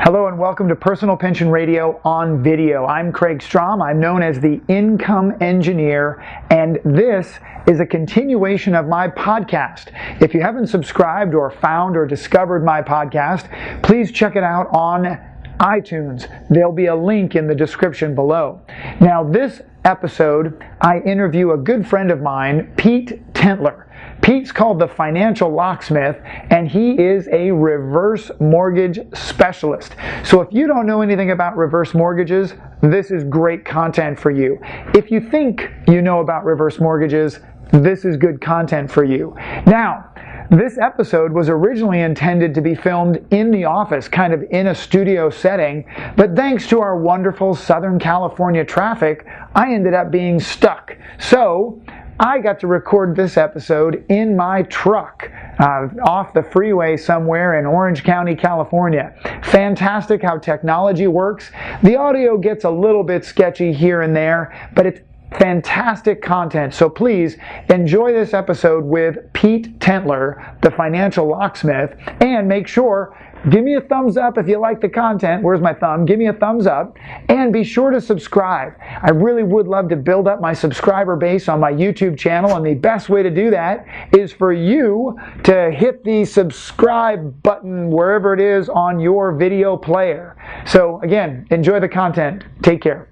Hello and welcome to Personal Pension Radio on video. I'm Kraig Strom. I'm known as the Income Engineer, and this is a continuation of my podcast. If you haven't subscribed or found or discovered my podcast, please check it out on iTunes. There'll be a link in the description below. Now, this episode, I interview a good friend of mine, Pete Tentler. Pete's called the Financial Locksmith, and he is a reverse mortgage specialist. So if you don't know anything about reverse mortgages, this is great content for you. If you think you know about reverse mortgages, this is good content for you. Now, this episode was originally intended to be filmed in the office, kind of in a studio setting, but thanks to our wonderful Southern California traffic, I ended up being stuck. So I got to record this episode in my truck off the freeway somewhere in Orange County, California. Fantastic how technology works. The audio gets a little bit sketchy here and there, but it's fantastic content. So please enjoy this episode with Pete Tentler, the Financial Locksmith, and make sure, give me a thumbs up if you like the content. Where's my thumb? Give me a thumbs up, and be sure to subscribe. I really would love to build up my subscriber base on my YouTube channel, and the best way to do that is for you to hit the subscribe button wherever it is on your video player. So again, enjoy the content. Take care.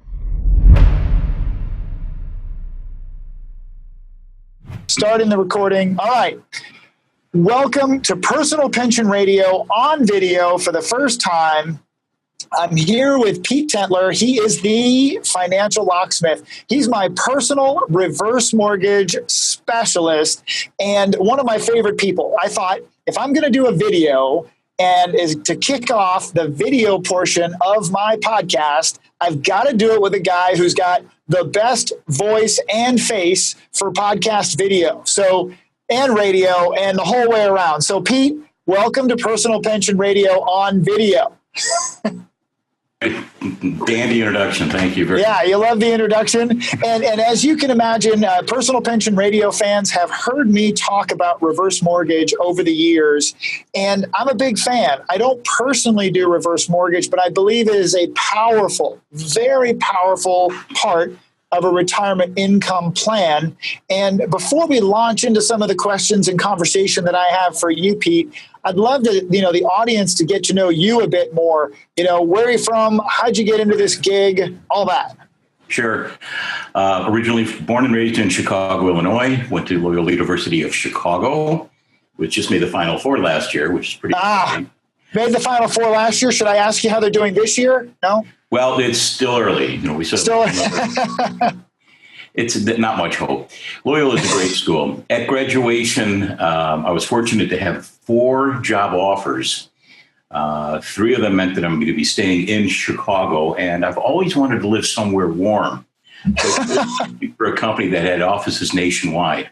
Starting the recording. All right. Welcome to Personal Pension Radio on video for the first time. I'm here with Pete Tentler. He is the Financial Locksmith. He's my personal reverse mortgage specialist and one of my favorite people. I thought if I'm going to do a video and is to kick off the video portion of my podcast, I've got to do it with a guy who's got the best voice and face for podcast video. So, and radio and the whole way around. So Pete, welcome to Personal Pension Radio on video. Dandy introduction. Thank you very much. Yeah, you love the introduction. And as you can imagine, Personal Pension Radio fans have heard me talk about reverse mortgage over the years, and I'm a big fan. I don't personally do reverse mortgage, but I believe it is a powerful, very powerful part of a retirement income plan. And before we launch into some of the questions and conversation that I have for you, Pete, I'd love to, the audience to get to know you a bit more. Where are you from? How'd you get into this gig? All that. Sure. Originally born and raised in Chicago, Illinois. Went to Loyola University of Chicago, which just made the Final Four last year, which is pretty exciting. Made the Final Four last year. Should I ask you how they're doing this year? No? Well, it's still early. We still it's not much hope. Loyola is a great school. At graduation, I was fortunate to have 4 job offers. 3 of them meant that I'm going to be staying in Chicago, and I've always wanted to live somewhere warm. So for a company that had offices nationwide,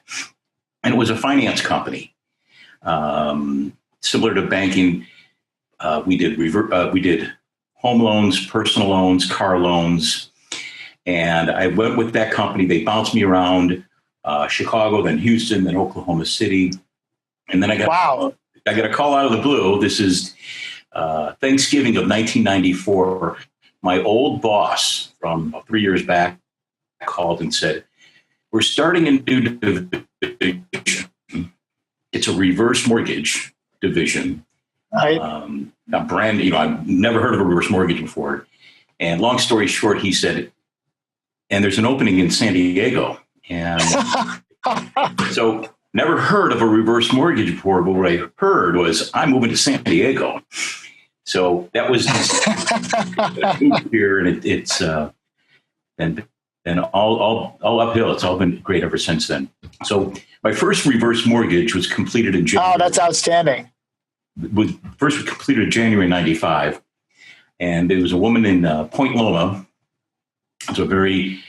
and it was a finance company, similar to banking. We did home loans, personal loans, car loans. And I went with that company. They bounced me around Chicago, then Houston, then Oklahoma City. And then I got a call out of the blue. This is Thanksgiving of 1994. My old boss from 3 years back called and said, "We're starting a new division. It's a reverse mortgage division." A brand, I've never heard of a reverse mortgage before. And long story short, he said, and there's an opening in San Diego. And so never heard of a reverse mortgage before, but what I heard was I'm moving to San Diego. So that was here, and it's and all uphill. It's all been great ever since then. So my first reverse mortgage was completed in January. Oh, that's outstanding. First completed in January 95. And there was a woman in Point Loma. It's a very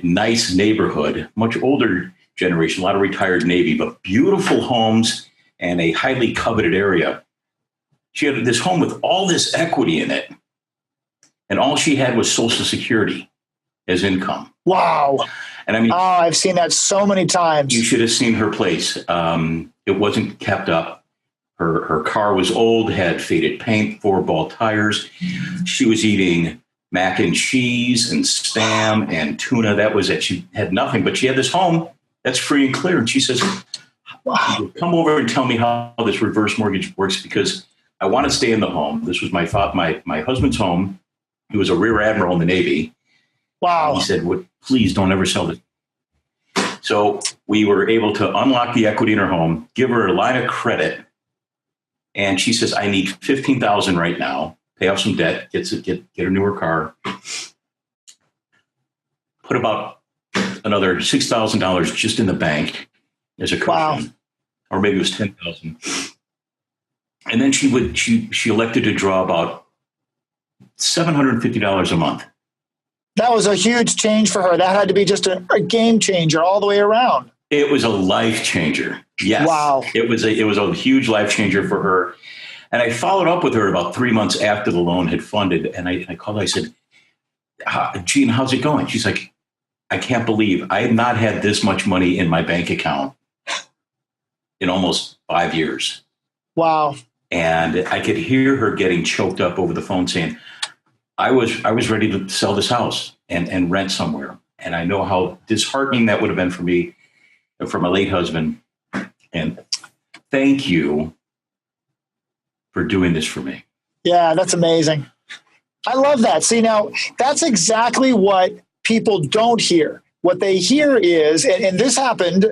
nice neighborhood, much older generation, a lot of retired Navy, but beautiful homes and a highly coveted area. She had this home with all this equity in it, and all she had was Social Security as income. Wow. And I mean, I've seen that so many times. You should have seen her place. It wasn't kept up. Her car was old, had faded paint, 4-ball tires. She was eating mac and cheese and Spam and tuna. That was it. She had nothing, but she had this home that's free and clear. And she says, wow, come over and tell me how this reverse mortgage works, because I want to stay in the home. This was my husband's home. He was a rear admiral in the Navy. Wow. He said, please don't ever sell this. So we were able to unlock the equity in her home, give her a line of credit. And she says, I need $15,000 right now, pay off some debt, get a newer car, put about another $6,000 just in the bank as a cushion, wow. Or maybe it was $10,000. And then she elected to draw about $750 a month. That was a huge change for her. That had to be just a game changer all the way around. It was a life changer. Yes. Wow. It was a huge life changer for her. And I followed up with her about 3 months after the loan had funded. And I called her, I said, Jean, how's it going? She's like, I can't believe I have not had this much money in my bank account in almost 5 years. Wow. And I could hear her getting choked up over the phone saying, I was ready to sell this house and rent somewhere. And I know how disheartening that would have been for me and for my late husband. And thank you for doing this for me. Yeah, that's amazing. I love that. See, now that's exactly what people don't hear. What they hear is, and this happened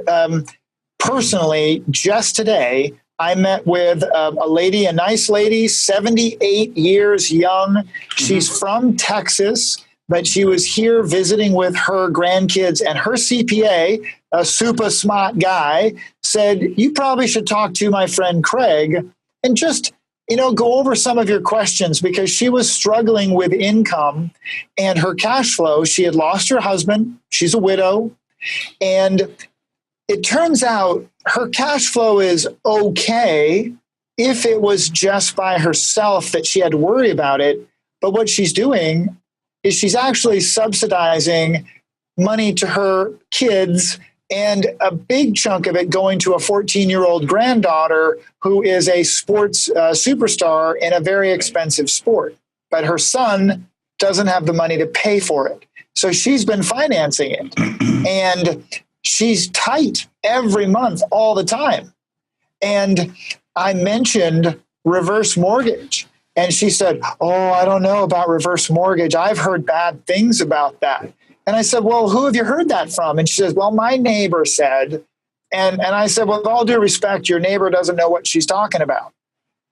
personally just today, I met with a lady, a nice lady, 78 years young. She's from Texas, but she was here visiting with her grandkids, and her CPA, a super smart guy, said, you probably should talk to my friend Kraig and just, go over some of your questions, because she was struggling with income and her cash flow. She had lost her husband. She's a widow. And it turns out her cash flow is okay if it was just by herself that she had to worry about it. But what she's doing is she's actually subsidizing money to her kids, and a big chunk of it going to a 14-year-old granddaughter who is a sports superstar in a very expensive sport. But her son doesn't have the money to pay for it. So she's been financing it. And she's tight every month, all the time. And I mentioned reverse mortgage. And she said, oh, I don't know about reverse mortgage. I've heard bad things about that. And I said, well, who have you heard that from? And she says, well, my neighbor said. And I said, well, with all due respect, your neighbor doesn't know what she's talking about.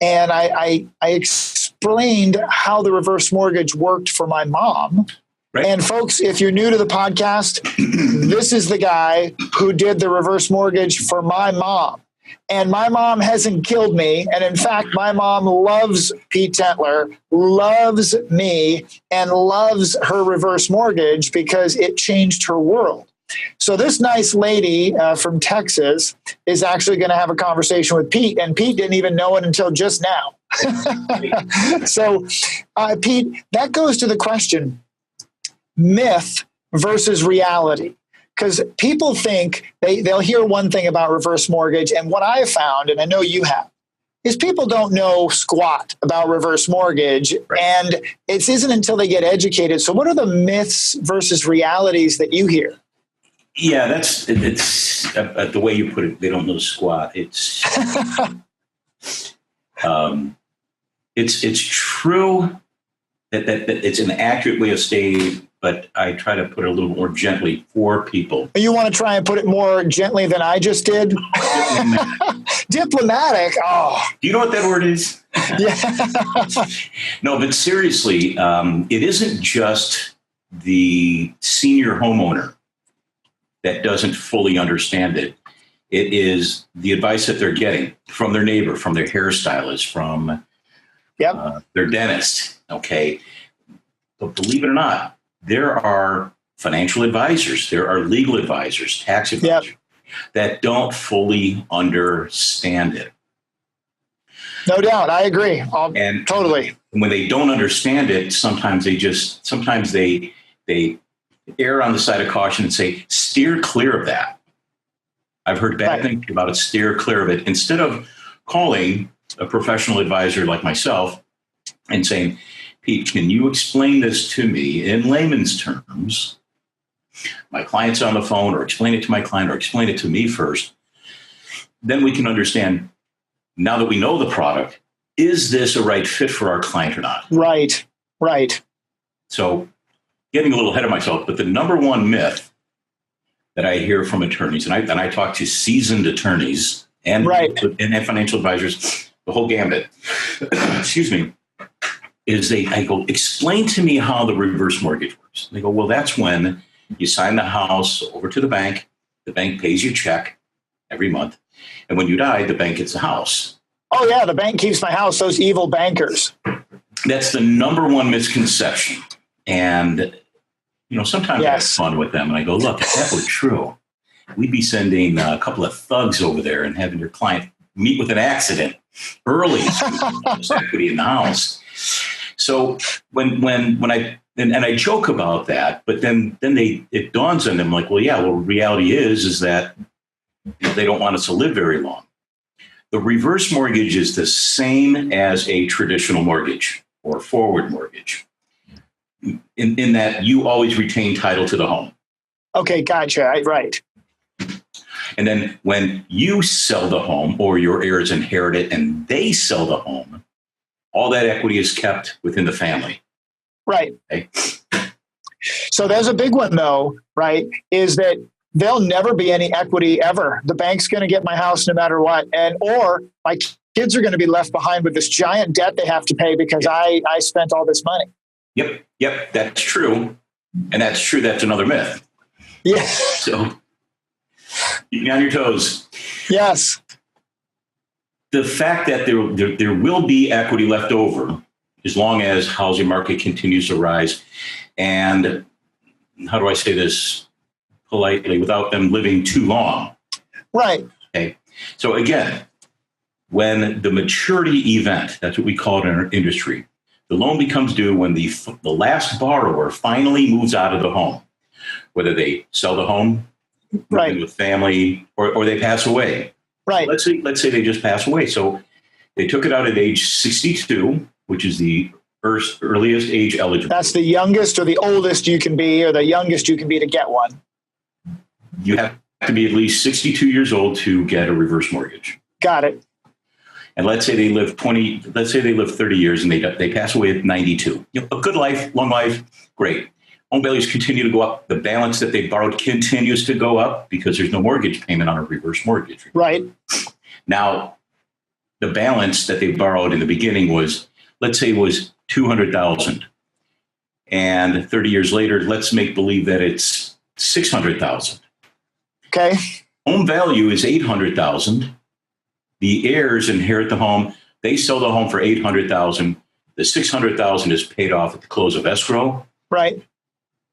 And I explained how the reverse mortgage worked for my mom. Right. And folks, if you're new to the podcast, this is the guy who did the reverse mortgage for my mom. And my mom hasn't killed me. And in fact, my mom loves Pete Tentler, loves me, and loves her reverse mortgage because it changed her world. So this nice lady from Texas is actually going to have a conversation with Pete. And Pete didn't even know it until just now. So, Pete, that goes to the question, myth versus reality. Because people think they'll hear one thing about reverse mortgage. And what I have found, and I know you have, is people don't know squat about reverse mortgage. Right. And it isn't until they get educated. So what are the myths versus realities that you hear? Yeah, it's the way you put it. They don't know squat. It's true that it's an accurate way of stating, but I try to put it a little more gently for people. You want to try and put it more gently than I just did? Diplomatic. Oh. Do you know what that word is? Yeah. No, but seriously, it isn't just the senior homeowner that doesn't fully understand it. It is the advice that they're getting from their neighbor, from their hairstylist, from their dentist. Okay. But believe it or not, there are financial advisors, there are legal advisors, tax advisors that don't fully understand it. No doubt. I agree. And totally. When they don't understand it, sometimes they err on the side of caution and say, steer clear of that. I've heard bad things about it, steer clear of it. Instead of calling a professional advisor like myself and saying, Pete, can you explain this to me in layman's terms? My client's on the phone, or explain it to my client, or explain it to me first. Then we can understand, now that we know the product, is this a right fit for our client or not? Right, right. So getting a little ahead of myself, but the number one myth that I hear from attorneys, and I talk to seasoned attorneys and financial advisors, the whole gambit, excuse me, is I go, explain to me how the reverse mortgage works. They go, well, that's when you sign the house over to the bank pays you a check every month, and when you die, the bank gets the house. Oh, yeah, the bank keeps my house, those evil bankers. That's the number one misconception. And, sometimes I have fun with them, and I go, look, if that were true, we'd be sending a couple of thugs over there and having your client meet with an accident early so there's equity in the house. So when I joke about that, but then it dawns on them like, reality is that they don't want us to live very long. The reverse mortgage is the same as a traditional mortgage or forward mortgage in that you always retain title to the home. Okay, gotcha. Right. And then when you sell the home or your heirs inherit it and they sell the home, all that equity is kept within the family. Right. Okay? So there's a big one, though, right, is that there'll never be any equity ever. The bank's going to get my house no matter what. Or my kids are going to be left behind with this giant debt they have to pay because I spent all this money. Yep, that's true. And that's true. That's another myth. Yeah. So be on your toes. Yes. The fact that there will be equity left over as long as housing market continues to rise. And how do I say this politely without them living too long? Right. Okay. So again, when the maturity event, that's what we call it in our industry, the loan becomes due when the last borrower finally moves out of the home, whether they sell the home, right, move in with family, or they pass away. Right. Let's say they just pass away. So they took it out at age 62, which is the earliest age eligible. That's the youngest or the oldest you can be, or the youngest you can be to get one. You have to be at least 62 years old to get a reverse mortgage. Got it. And let's say they live 30 years and they pass away at 92. A good life, long life, great. Home values continue to go up. The balance that they borrowed continues to go up because there's no mortgage payment on a reverse mortgage. Right. Now, the balance that they borrowed in the beginning was, let's say, was $200,000. And 30 years later, let's make believe that it's $600,000. Okay. Home value is $800,000. The heirs inherit the home. They sell the home for $800,000. The $600,000 is paid off at the close of escrow. Right.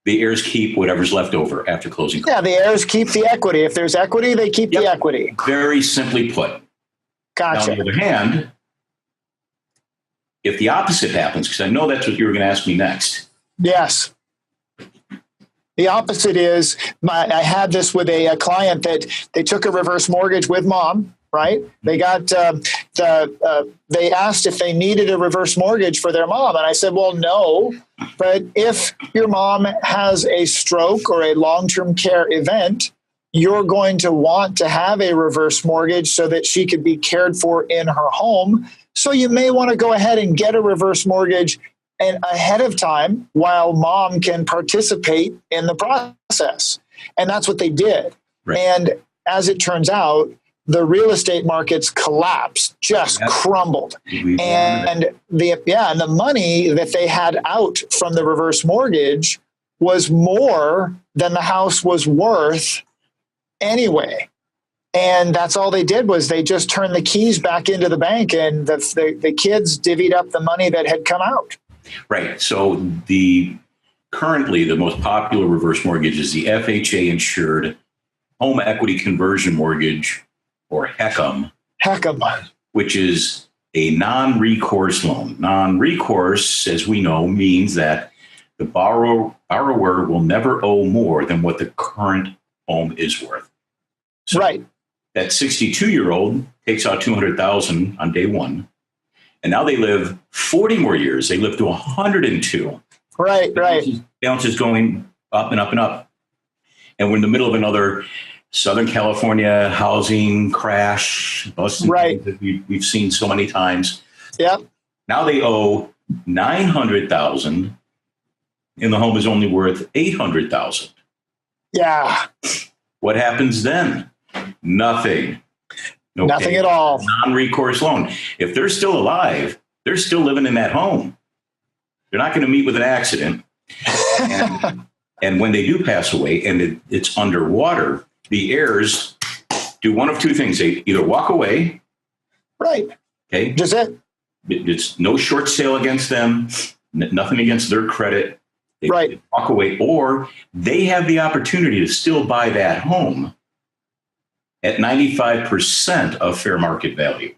The heirs keep whatever's left over after closing. Yeah, the heirs keep the equity. If there's equity, they keep the equity. Very simply put. Gotcha. Now, on the other hand, if the opposite happens, because I know that's what you were going to ask me next. Yes. The opposite is, I had this with a client that they took a reverse mortgage with mom, right? They got, they asked if they needed a reverse mortgage for their mom. And I said, well, no, but if your mom has a stroke or a long-term care event, you're going to want to have a reverse mortgage so that she could be cared for in her home. So you may want to go ahead and get a reverse mortgage and ahead of time while mom can participate in the process. And that's what they did. Right. And as it turns out, the real estate markets collapsed, just crumbled. And the money that they had out from the reverse mortgage was more than the house was worth anyway. And that's all they did was they just turned the keys back into the bank, and the kids divvied up the money that had come out. Right. So currently the most popular reverse mortgage is the FHA insured home equity conversion mortgage, or HECM. HECM. Which is a non-recourse loan. Non-recourse, as we know, means that the borrower will never owe more than what the current home is worth. So right. That 62-year-old takes out $200,000 on day one, and now they live 40 more years. They live to 102. Right. Balance is going up and up and up. And we're in the middle of another Southern California housing crash, busting that we've seen so many times. Yep. Now they owe $900,000, and the home is only worth $800,000. Yeah. What happens then? Nothing. Okay. Nothing at all. Non-recourse loan. If they're still alive, they're still living in that home. They're not going to meet with an accident. And when they do pass away and it's underwater, the heirs do one of two things. They either walk away. Right. Okay. Just it. It's no short sale against them, nothing against their credit. They walk away, or they have the opportunity to still buy that home at 95% of fair market value.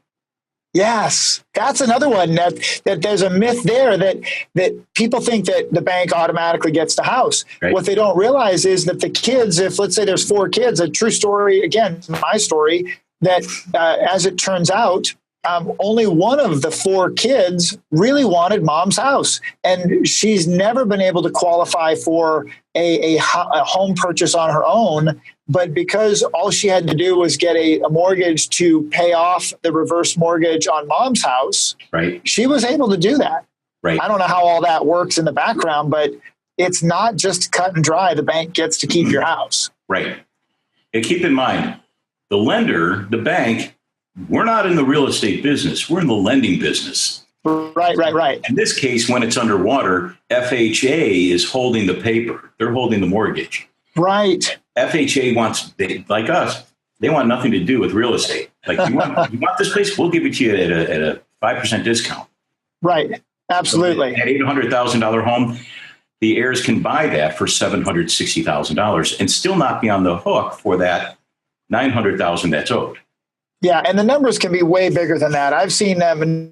Yes, that's another one that there's a myth there that people think that the bank automatically gets the house. Right. What they don't realize is that the kids, if let's say there's 4 kids, a true story, again, my story, that as it turns out, only one of the 4 kids really wanted mom's house. And she's never been able to qualify for a home purchase on her own. But because all she had to do was get a mortgage to pay off the reverse mortgage on mom's house, she was able to do that. Right. I don't know how all that works in the background, but it's not just cut and dry. The bank gets to keep your house. Right. And keep in mind, the lender, the bank, we're not in the real estate business. We're in the lending business. Right. In this case, when it's underwater, FHA is holding the paper. They're holding the mortgage. Right. FHA wants, like us, they want nothing to do with real estate. Like, you want this place? We'll give it to you at a 5% discount. Right. Absolutely. So at $800,000 home, the heirs can buy that for $760,000 and still not be on the hook for that $900,000 that's owed. Yeah, and the numbers can be way bigger than that. I've seen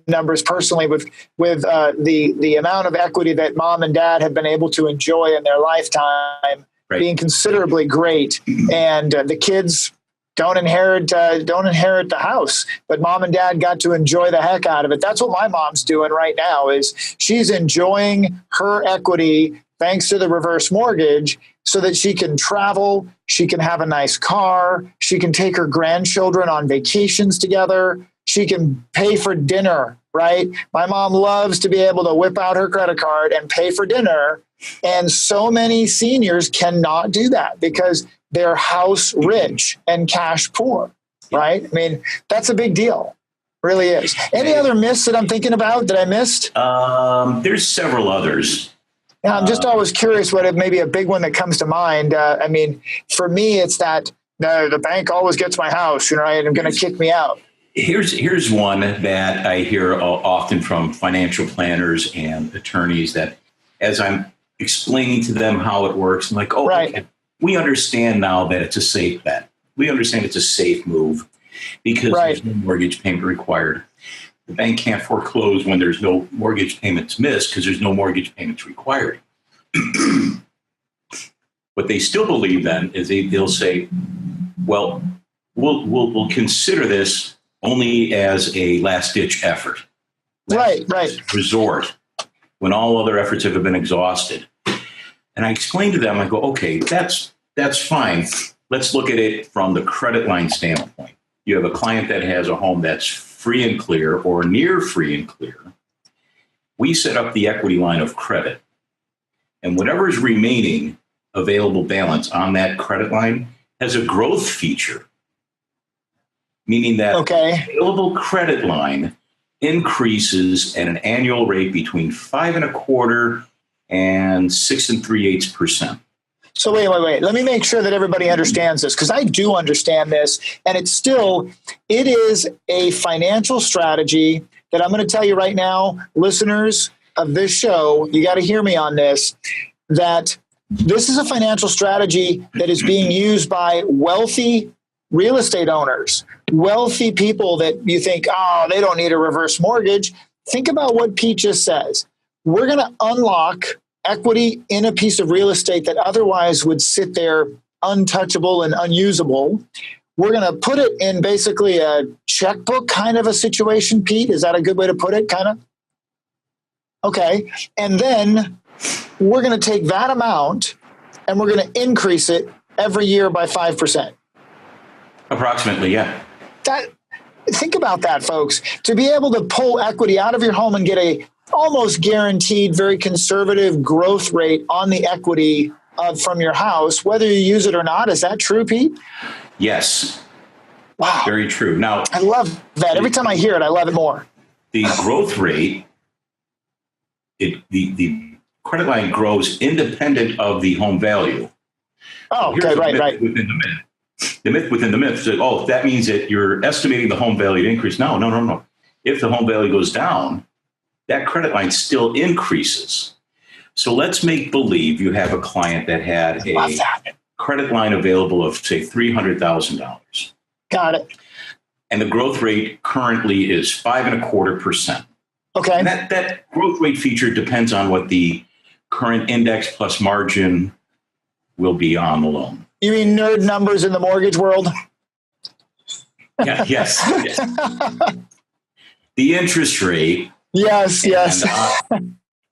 numbers personally with the amount of equity that mom and dad have been able to enjoy in their lifetime being considerably great, and the kids don't inherit the house, but mom and dad got to enjoy the heck out of it. That's what my mom's doing right now. Is she's enjoying her equity thanks to the reverse mortgage, so that she can travel, she can have a nice car, she can take her grandchildren on vacations together, she can pay for dinner, right? My mom loves to be able to whip out her credit card and pay for dinner, and so many seniors cannot do that because they're house rich and cash poor, right? I mean, that's a big deal. Really is. Any other myths that I'm thinking about that I missed? There's several others. Yeah, I'm just always curious what maybe a big one that comes to mind. I mean, for me, it's that the bank always gets my house, right? And going to kick me out. Here's one that I hear often from financial planners and attorneys that as I'm explaining to them how it works, I'm like, okay, we understand now that it's a safe bet. We understand it's a safe move because there's no mortgage payment required. The bank can't foreclose when there's no mortgage payments missed because there's no mortgage payments required. What they still believe then is they'll say, well, we'll consider this only as a last-ditch effort. Right. Resort, when all other efforts have been exhausted. And I explain to them, I go, okay, that's fine. Let's look at it from the credit line standpoint. You have a client that has a home that's free and clear or near free and clear. We set up the equity line of credit, and whatever is remaining available balance on that credit line has a growth feature, meaning that available credit line increases at an annual rate between 5.25% and 6 3/8%. So wait. Let me make sure that everybody understands this, because I do understand this, and it is a financial strategy that I'm going to tell you right now, listeners of this show, you got to hear me on this, that this is a financial strategy that is being used by wealthy real estate owners, wealthy people that you think, oh, they don't need a reverse mortgage. Think about what Pete just says. We're going to unlock equity in a piece of real estate that otherwise would sit there untouchable and unusable. we're going to put it in basically a checkbook kind of a situation, Pete. Is that a good way to put it, kind of? Okay. And then we're going to take that amount and we're going to increase it every year by 5%. Approximately, yeah. Think about that, folks. To be able to pull equity out of your home and get a almost guaranteed, very conservative growth rate on the equity from your house, whether you use it or not. Is that true, Pete? Yes. Wow. Very true. Now, I love that. Every time I hear it, I love it more. The growth rate, the credit line grows independent of the home value. Oh, okay, right. Within the myth. The myth within the myth says, oh, that means that you're estimating the home value to increase. No. If the home value goes down, that credit line still increases. So let's make believe you have a client that had a credit line available of, say, $300,000. Got it. And the growth rate currently is 5.25%. Okay. And that growth rate feature depends on what the current index plus margin will be on the loan. You mean nerd numbers in the mortgage world? Yeah, yes. The interest rate. Yes.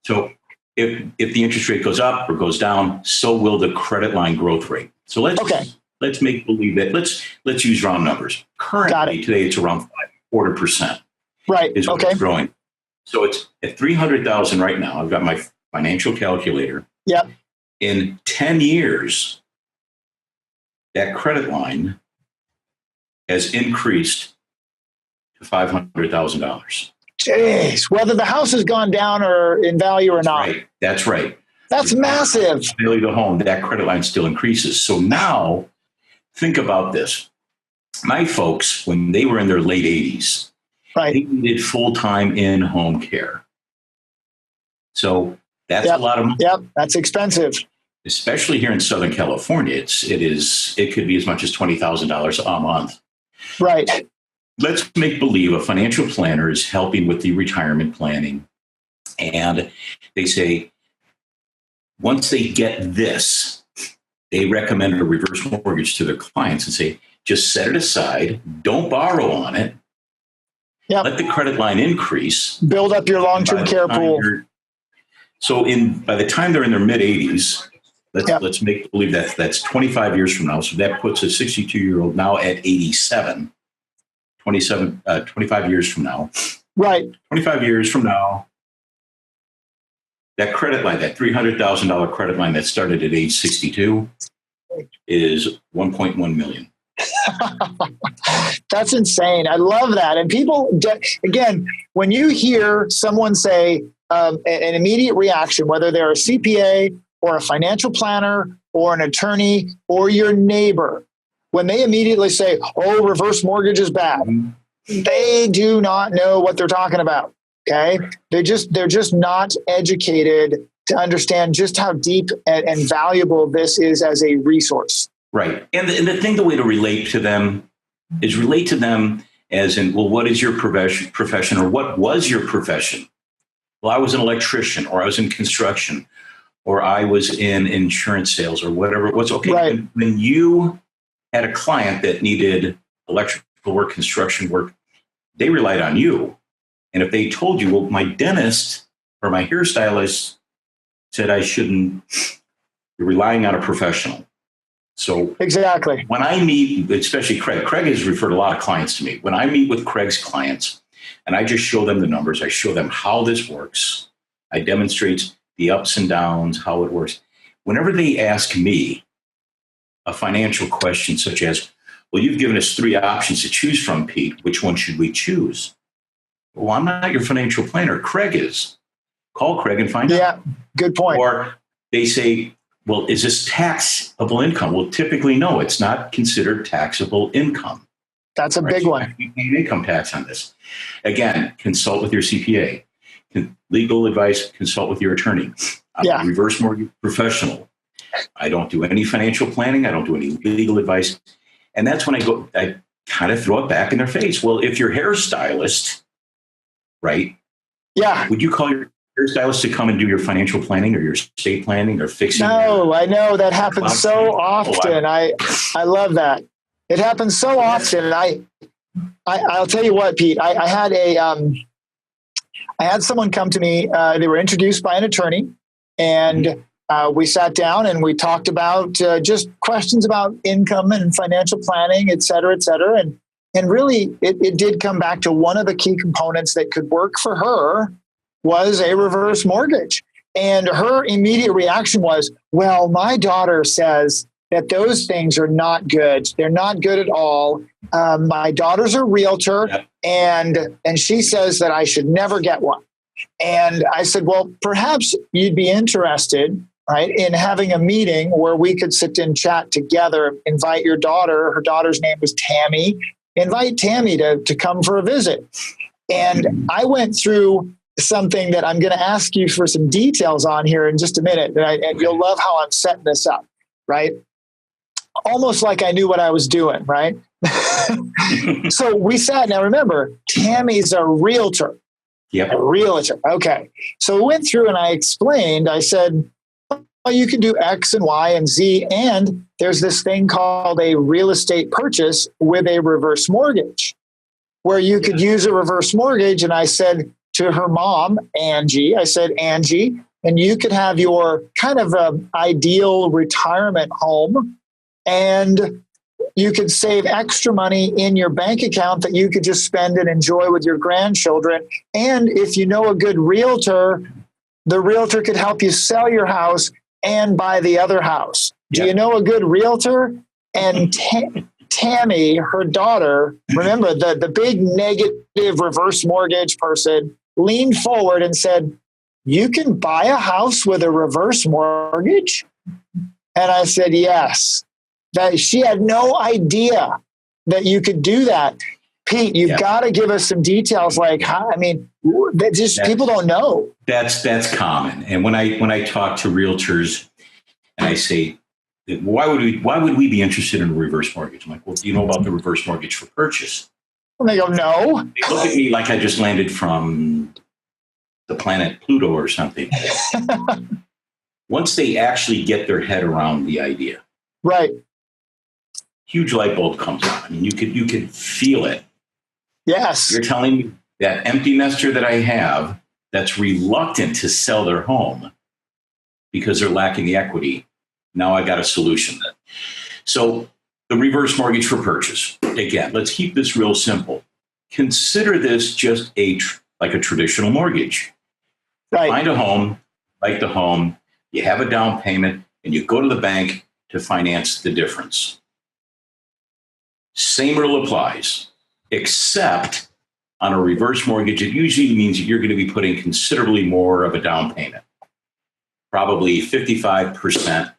So if the interest rate goes up or goes down, so will the credit line growth rate. So let's make believe that let's use round numbers. Currently today it's around 5.25%. Right. Is what it's growing. So it's at 300,000 right now. I've got my financial calculator. Yep. In 10 years, that credit line has increased to $500,000. Jeez, whether the house has gone down or in value or not. Right. That's right. That's massive. Value of the home, that credit line still increases. So now think about this. My folks, when they were in their late 80s, they needed full-time in-home care. So that's a lot of money. Yep, that's expensive. Especially here in Southern California, it could be as much as $20,000 a month. Right. Let's make believe a financial planner is helping with the retirement planning. And they say, once they get this, they recommend a reverse mortgage to their clients and say, just set it aside, don't borrow on it. Yep. Let the credit line increase. Build up your long-term care pool. So by the time they're in their mid-80s, let's make believe that's 25 years from now. So that puts a 62-year-old now at 87. 25 years from now. Right. 25 years from now, that credit line, that $300,000 credit line that started at age 62 is $1.1 million. That's insane. I love that. And people, again, when you hear someone say an immediate reaction, whether they're a CPA or a financial planner or an attorney or your neighbor, when they immediately say, oh, reverse mortgage is bad, they do not know what they're talking about. Okay. They're just not educated to understand just how deep and valuable this is as a resource. Right. And the way to relate to them is relate to them as in, well, what is your profession or what was your profession? Well, I was an electrician, or I was in construction, or I was in insurance sales, or whatever it was. Okay. Right. When you had a client that needed electrical work, construction work, they relied on you. And if they told you, well, my dentist or my hairstylist said I shouldn't, you're relying on a professional. So exactly. When I meet, especially Kraig has referred a lot of clients to me. When I meet with Kraig's clients and I just show them the numbers, I show them how this works. I demonstrate the ups and downs, how it works. Whenever they ask me a financial question such as, well, you've given us 3 options to choose from, Pete. Which one should we choose? Well, I'm not your financial planner. Kraig is. Call Kraig and find out. Yeah, good point. Or they say, well, is this taxable income? Well, typically, no, it's not considered taxable income. That's a big one. You pay income tax on this. Again, consult with your CPA. Legal advice, consult with your attorney. I'm a reverse mortgage professional. I don't do any financial planning. I don't do any legal advice. And that's when I kind of throw it back in their face. Well, if your hairstylist, right? Yeah. Would you call your hairstylist to come and do your financial planning or your estate planning or fixing? No, I know that happens so often. I love that. It happens so often. I'll tell you what, Pete. I had someone come to me. They were introduced by an attorney, and we sat down and we talked about just questions about income and financial planning, et cetera, et cetera. And really, it did come back to one of the key components that could work for her was a reverse mortgage. And her immediate reaction was, well, my daughter says that those things are not good. They're not good at all. My daughter's a realtor, yep. and she says that I should never get one. And I said, well, perhaps you'd be interested, right, in having a meeting where we could sit and chat together, invite your daughter. Her daughter's name was Tammy. Invite Tammy to come for a visit. And I went through something that I'm going to ask you for some details on here in just a minute. And you'll love how I'm setting this up, right? Almost like I knew what I was doing, right? So we sat. Now remember, Tammy's a realtor. Yep. A realtor. Okay. So we went through and I explained, I said, well, you can do X and Y and Z. And there's this thing called a real estate purchase with a reverse mortgage where you could use a reverse mortgage. And I said to her mom, Angie, I said, Angie, and you could have your kind of ideal retirement home and you could save extra money in your bank account that you could just spend and enjoy with your grandchildren. And if you know a good realtor, the realtor could help you sell your house and buy the other house. Do you know a good realtor? And Tammy, her daughter, remember the big negative reverse mortgage person, leaned forward and said, you can buy a house with a reverse mortgage? And I said, yes. That she had no idea that you could do that. Pete, you've got to give us some details. Like, how, I mean, people don't know. That's common. And when I talk to realtors and I say, why would we be interested in a reverse mortgage? I'm like, well, do you know about the reverse mortgage for purchase? And they go, no. They look at me like I just landed from the planet Pluto or something. Once they actually get their head around the idea, right? Huge light bulb comes on. I mean, you could feel it. Yes. You're telling me that empty nester that I have that's reluctant to sell their home because they're lacking the equity. Now I got a solution. So the reverse mortgage for purchase. Again, let's keep this real simple. Consider this just like a traditional mortgage. Right. Find a home, like the home, you have a down payment, and you go to the bank to finance the difference. Same rule applies, except on a reverse mortgage, it usually means that you're going to be putting considerably more of a down payment, probably 55%,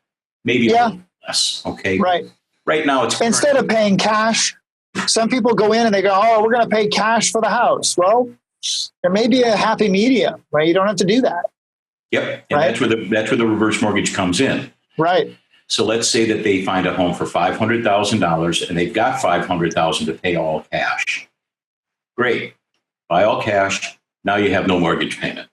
maybe a little less. Okay. Right. Right now, it's instead of paying cash. Some people go in and they go, "Oh, we're going to pay cash for the house." Well, there may be a happy medium, right? You don't have to do that. Yep, and right? that's where the reverse mortgage comes in. Right. So let's say that they find a home for $500,000 and they've got $500,000 to pay all cash. Great. Buy all cash. Now you have no mortgage payment.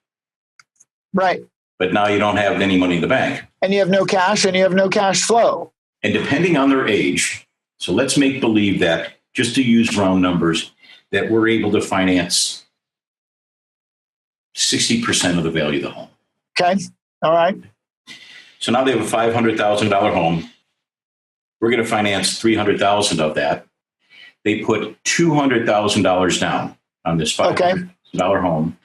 Right. But now you don't have any money in the bank. And you have no cash and you have no cash flow. And depending on their age, so let's make believe that, just to use round numbers, that we're able to finance 60% of the value of the home. Okay. All right. So now they have a $500,000 home. We're going to finance $300,000 of that. They put $200,000 down on this $500,000 home.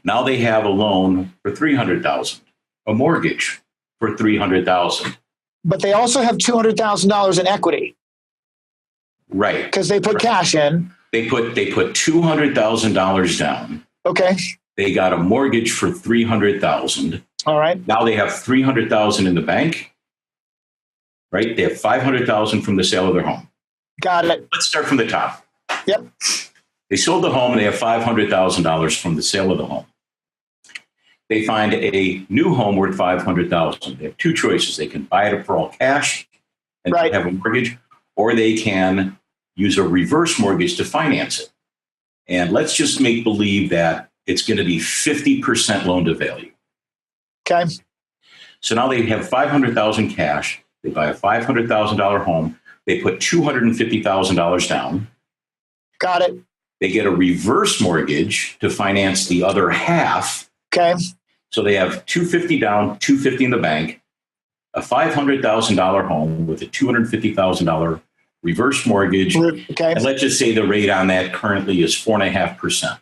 Now they have a loan for $300,000, a mortgage for $300,000. But they also have $200,000 in equity. Right. Because they put cash in. They put $200,000 down. Okay. They got a mortgage for $300,000. All right. Now they have $300,000 in the bank. Right. They have $500,000 from the sale of their home. Got it. Let's start from the top. Yep. They sold the home and they have $500,000 from the sale of the home. They find a new home worth $500,000. They have two choices. They can buy it for all cash and have a mortgage, or they can use a reverse mortgage to finance it. And let's just make believe that it's going to be 50% loan to value. Okay. So now they have $500,000 cash. They buy a $500,000 home They put $250,000 down. Got it. They get a reverse mortgage to finance the other half. Okay. So they have $250 down, $250 in the bank, a $500,000 home with a $250,000 reverse mortgage. Okay. And let's just say the rate on that currently is 4.5%.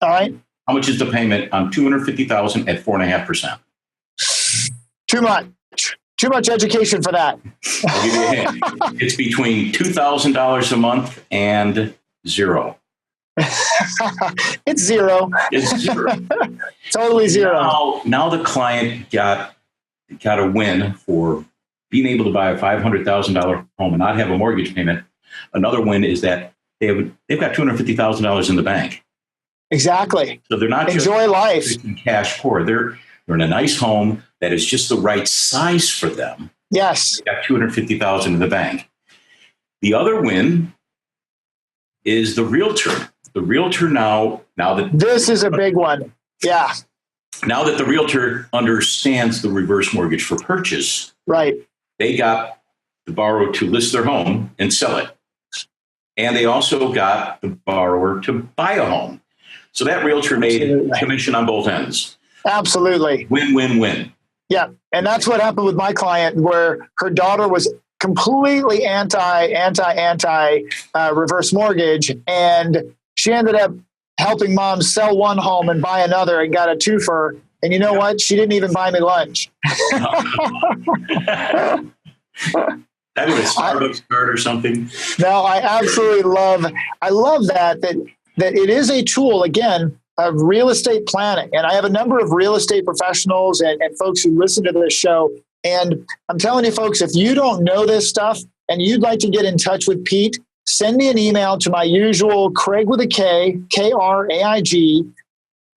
All right. How much is the payment on $250,000 at 4.5%? Too much. Too much education for that. I'll give you a hint. It's between $2,000 a month and zero. It's zero. It's zero. Totally zero. Now the client got a win for being able to buy a $500,000 home and not have a mortgage payment. Another win is that they've got $250,000 in the bank. Exactly. So they're not enjoy just life. Cash poor. They're in a nice home that is just the right size for them. Yes. They got $250,000 in the bank. The other win is the realtor. The realtor now that this is a big one. Yeah. Now that the realtor understands the reverse mortgage for purchase, right? They got the borrower to list their home and sell it. And they also got the borrower to buy a home. So that realtor made commission on both ends. Absolutely. Win, win, win. Yeah. And that's what happened with my client, where her daughter was completely anti reverse mortgage. And she ended up helping mom sell one home and buy another and got a twofer. And you know what? She didn't even buy me lunch. That was a Starbucks card or something. No, I absolutely love that it is a tool, again, of real estate planning. And I have a number of real estate professionals and folks who listen to this show. And I'm telling you, folks, if you don't know this stuff and you'd like to get in touch with Pete, send me an email to my usual Kraig with a K, Kraig,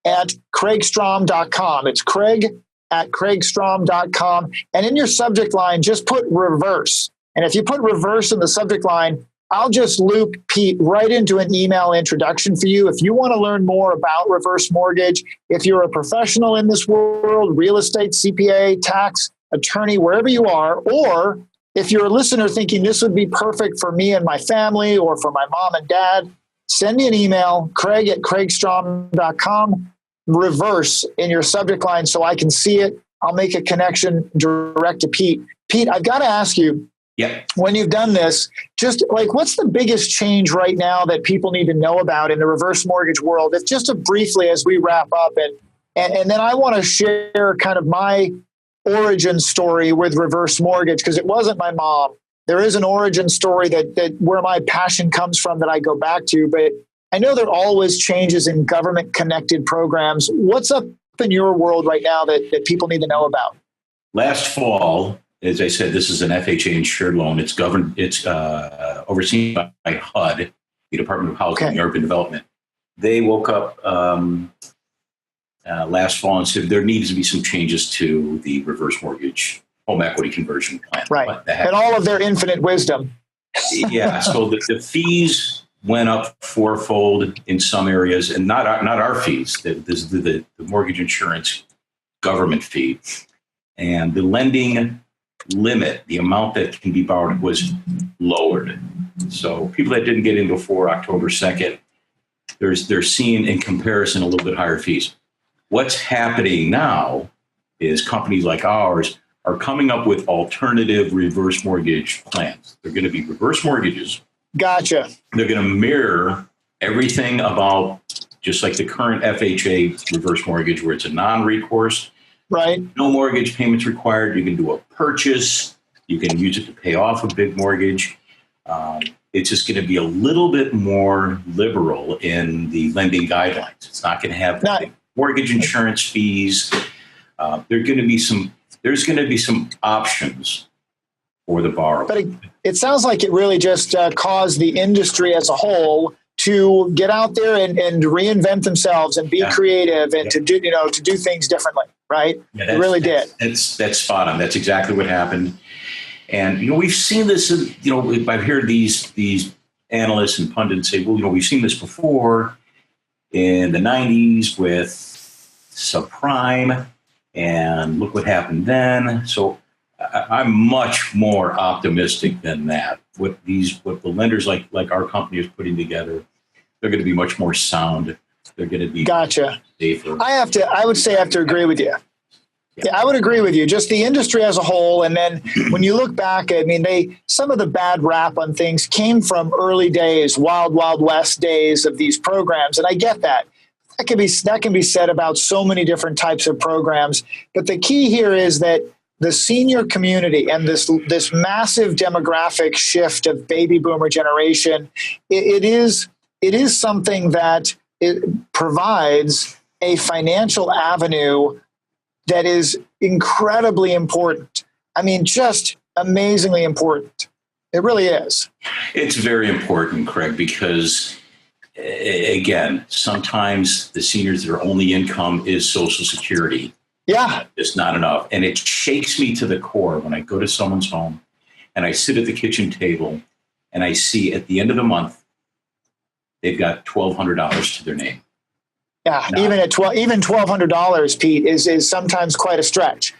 at kraigstrom.com. It's Kraig at kraigstrom.com. And in your subject line, just put reverse. And if you put reverse in the subject line, I'll just loop Pete right into an email introduction for you. If you want to learn more about reverse mortgage, if you're a professional in this world, real estate, CPA, tax, attorney, wherever you are, or if you're a listener thinking this would be perfect for me and my family or for my mom and dad, send me an email, Kraig at kraigstrom.com, reverse in your subject line so I can see it. I'll make a connection direct to Pete. Pete, I've got to ask you, when you've done this, just like what's the biggest change right now that people need to know about in the reverse mortgage world? If just briefly as we wrap up, and then I want to share kind of my origin story with reverse mortgage, because it wasn't my mom. There is an origin story that where my passion comes from that I go back to, but I know there are always changes in government connected programs. What's up in your world right now that people need to know about? Last fall, as I said, this is an FHA insured loan. It's governed. It's overseen by HUD, the Department of Housing and Urban Development. They woke up last fall and said there needs to be some changes to the reverse mortgage home equity conversion plan. Right, and all of their infinite wisdom. Yeah, so the fees went up fourfold in some areas, and not our fees. The mortgage insurance government fee, and the lending limit, the amount that can be borrowed, was lowered. So people that didn't get in before October 2nd, they're seeing in comparison a little bit higher fees. What's happening now is companies like ours are coming up with alternative reverse mortgage plans. They're going to be reverse mortgages. Gotcha. They're going to mirror everything about just like the current FHA reverse mortgage, where it's a non-recourse. Right. No mortgage payments required. You can do a purchase. You can use it to pay off a big mortgage. It's just going to be a little bit more liberal in the lending guidelines. It's not going to have the mortgage insurance fees. There's going to be some options for the borrower. But it sounds like it really just caused the industry as a whole to get out there and reinvent themselves and be creative and to do things differently, right? Yeah, it really did. That's spot on. That's exactly what happened. And we've seen this. I've heard these analysts and pundits say, well, we've seen this before in the 90s with subprime, and look what happened then. So I'm much more optimistic than that. What the lenders like our company is putting together, they're going to be much more sound. They're going to be safer. I would say I have to agree with you. Yeah, I would agree with you. Just the industry as a whole, and then when you look back, I mean, some of the bad rap on things came from early days, wild west days of these programs, and I get that. That can be said about so many different types of programs. But the key here is that the senior community and this massive demographic shift of baby boomer generation, it is something that it provides a financial avenue that is incredibly important. I mean, just amazingly important. It really is. It's very important, Craig, because again, sometimes the seniors, their only income is Social Security. Yeah. It's not enough. And it shakes me to the core when I go to someone's home and I sit at the kitchen table and I see at the end of the month, they've got $1,200 to their name. Yeah, even $1,200, Pete, is sometimes quite a stretch,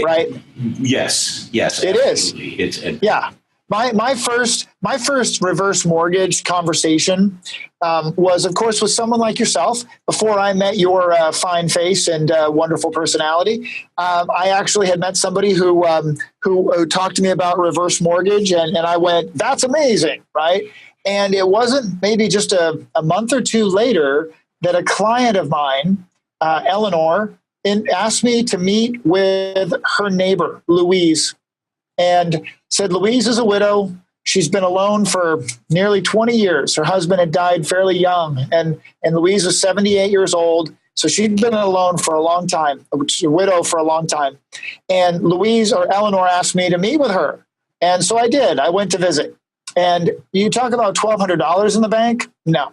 right? Yes, it absolutely. is. Yeah, my first reverse mortgage conversation was, of course, with someone like yourself. Before I met your fine face and wonderful personality, I actually had met somebody who talked to me about reverse mortgage, and I went, "That's amazing," right? And it wasn't maybe just a month or two later that a client of mine, Eleanor, asked me to meet with her neighbor, Louise, and said, Louise is a widow. She's been alone for nearly 20 years. Her husband had died fairly young, and Louise was 78 years old. So she'd been alone for a long time, a widow for a long time. And Louise or Eleanor asked me to meet with her. And so I did. I went to visit. And you talk about $1,200 in the bank? No.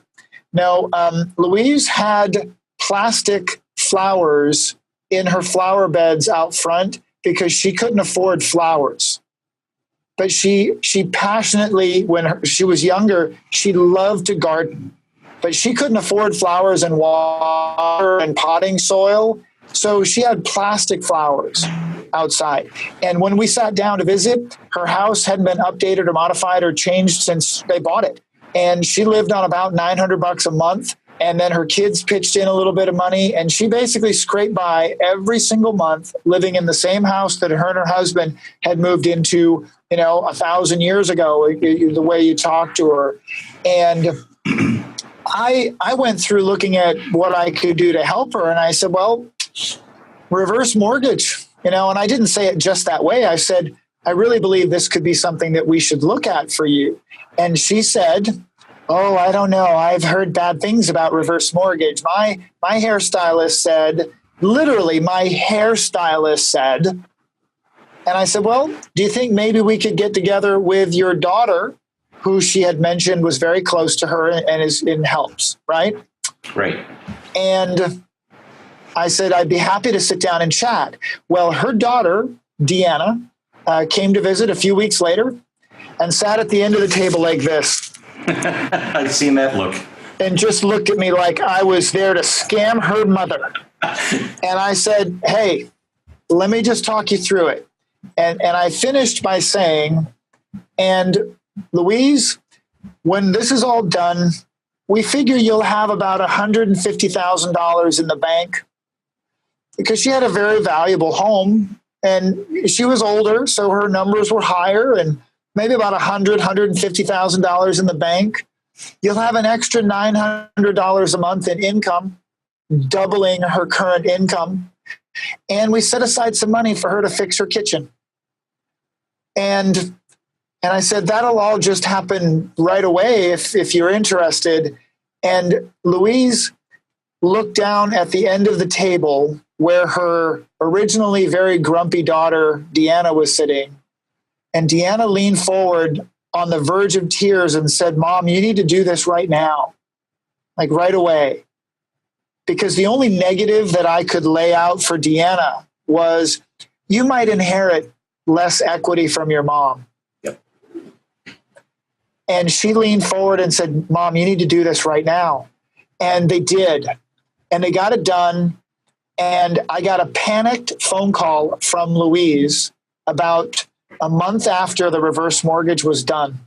Louise had plastic flowers in her flower beds out front because she couldn't afford flowers. But she passionately, when she was younger, she loved to garden. But she couldn't afford flowers and water and potting soil. So she had plastic flowers outside. And when we sat down to visit, her house hadn't been updated or modified or changed since they bought it. And she lived on about $900 a month. And then her kids pitched in a little bit of money. And she basically scraped by every single month, living in the same house that her and her husband had moved into, 1,000 years ago, the way you talked to her. And I went through looking at what I could do to help her. And I said, well, reverse mortgage, and I didn't say it just that way. I said, I really believe this could be something that we should look at for you. And she said, oh, I don't know. I've heard bad things about reverse mortgage. My hairstylist said, literally, my hairstylist said, and I said, well, do you think maybe we could get together with your daughter, who she had mentioned was very close to her and is in helps, right? Right. And I said, I'd be happy to sit down and chat. Well, her daughter, Deanna, came to visit a few weeks later and sat at the end of the table like this. I've seen that look. And just looked at me like I was there to scam her mother. And I said, hey, let me just talk you through it. And I finished by saying, and Louise, when this is all done, we figure you'll have about $150,000 in the bank, because she had a very valuable home and she was older, so her numbers were higher, and maybe about $150,000 in the bank. You'll have an extra $900 a month in income, doubling her current income. And we set aside some money for her to fix her kitchen. And I said, that'll all just happen right away if you're interested. And Louise looked down at the end of the table where her originally very grumpy daughter, Deanna, was sitting. And Deanna leaned forward on the verge of tears and said, Mom, you need to do this right now, like right away. Because the only negative that I could lay out for Deanna was, you might inherit less equity from your mom. Yep. And she leaned forward and said, Mom, you need to do this right now. And they did. And they got it done. And I got a panicked phone call from Louise about a month after the reverse mortgage was done.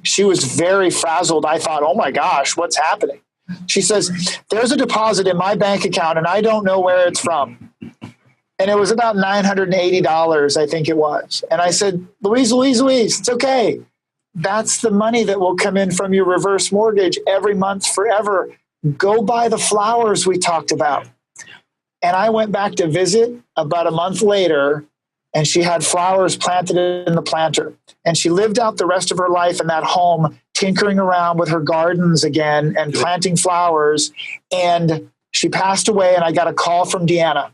She was very frazzled. I thought, oh my gosh, what's happening? She says, there's a deposit in my bank account and I don't know where it's from. And it was about $980, I think it was. And I said, Louise, it's okay. That's the money that will come in from your reverse mortgage every month forever. Go buy the flowers we talked about. And I went back to visit about a month later, and she had flowers planted in the planter. And she lived out the rest of her life in that home, tinkering around with her gardens again and planting flowers. And she passed away, and I got a call from Deanna.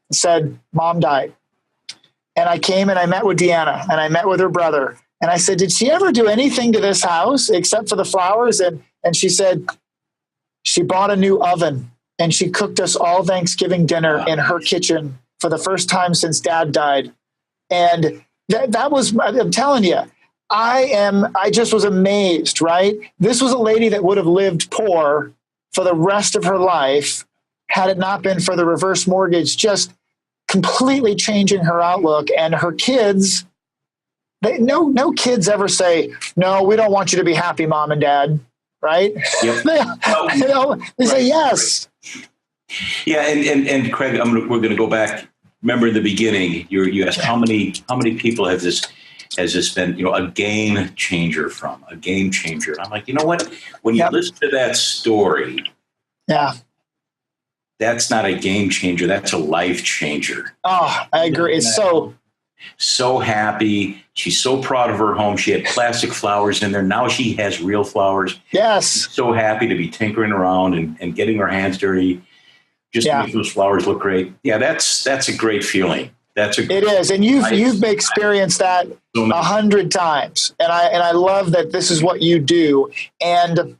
It said, Mom died. And I came and I met with Deanna, and I met with her brother. And I said, did she ever do anything to this house except for the flowers? And she said, she bought a new oven, and she cooked us all Thanksgiving dinner in her kitchen for the first time since Dad died. And that was, I'm telling you, I just was amazed, right? This was a lady that would have lived poor for the rest of her life had it not been for the reverse mortgage just completely changing her outlook. And her kids, no kids ever say, no, we don't want you to be happy, Mom and Dad, right? Yep. They say yes. Yeah, and Kraig, we're going to go back. Remember in the beginning, you asked how many people has this been, a game changer from a game changer. I'm like, you know what? When you listen to that story, that's not a game changer. That's a life changer. Oh, I agree. It's so happy. She's so proud of her home. She had plastic flowers in there. Now she has real flowers. Yes. She's so happy to be tinkering around and getting her hands dirty just to make those flowers look great. Yeah, that's a great feeling. It is. And you've experienced that 100 times. And I love that this is what you do. And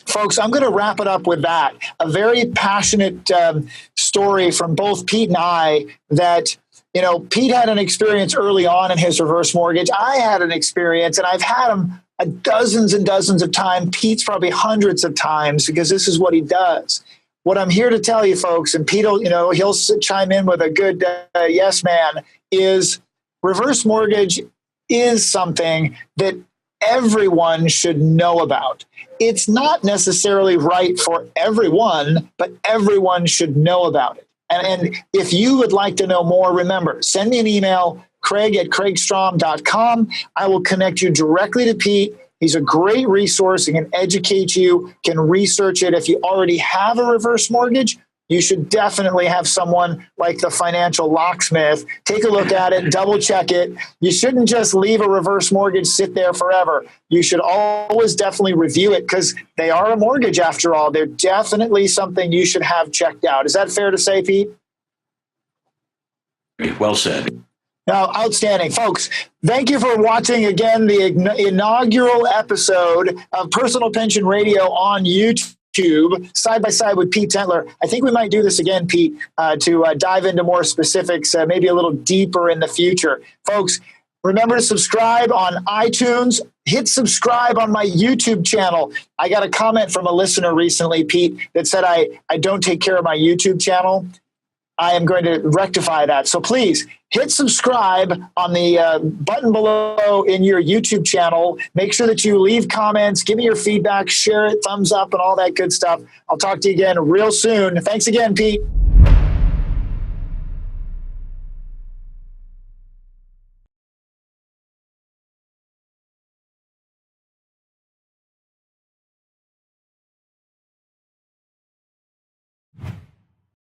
folks, I'm going to wrap it up with that. A very passionate story from both Pete and I that, Pete had an experience early on in his reverse mortgage. I had an experience, and I've had them dozens and dozens of times. Pete's probably hundreds of times because this is what he does. What I'm here to tell you, folks, and Pete, he'll chime in with a good yes, man, is reverse mortgage is something that everyone should know about. It's not necessarily right for everyone, but everyone should know about it. And if you would like to know more, remember, send me an email, Kraig@kraigstrom.com. I will connect you directly to Pete. He's a great resource. He can educate you, can research it. If you already have a reverse mortgage, you should definitely have someone like the financial locksmith take a look at it, double check it. You shouldn't just leave a reverse mortgage sit there forever. You should always definitely review it because they are a mortgage after all. They're definitely something you should have checked out. Is that fair to say, Pete? Well said. Now, outstanding. Folks, thank you for watching again the inaugural episode of Personal Pension Radio on YouTube. Side by side with Pete Tentler. I think we might do this again, Pete, to dive into more specifics, maybe a little deeper in the future. Folks, remember to subscribe on iTunes. Hit subscribe on my YouTube channel. I got a comment from a listener recently, Pete, that said I don't take care of my YouTube channel. I am going to rectify that. So please hit subscribe on the button below in your YouTube channel. Make sure that you leave comments, give me your feedback, share it, thumbs up, and all that good stuff. I'll talk to you again real soon. Thanks again, Pete.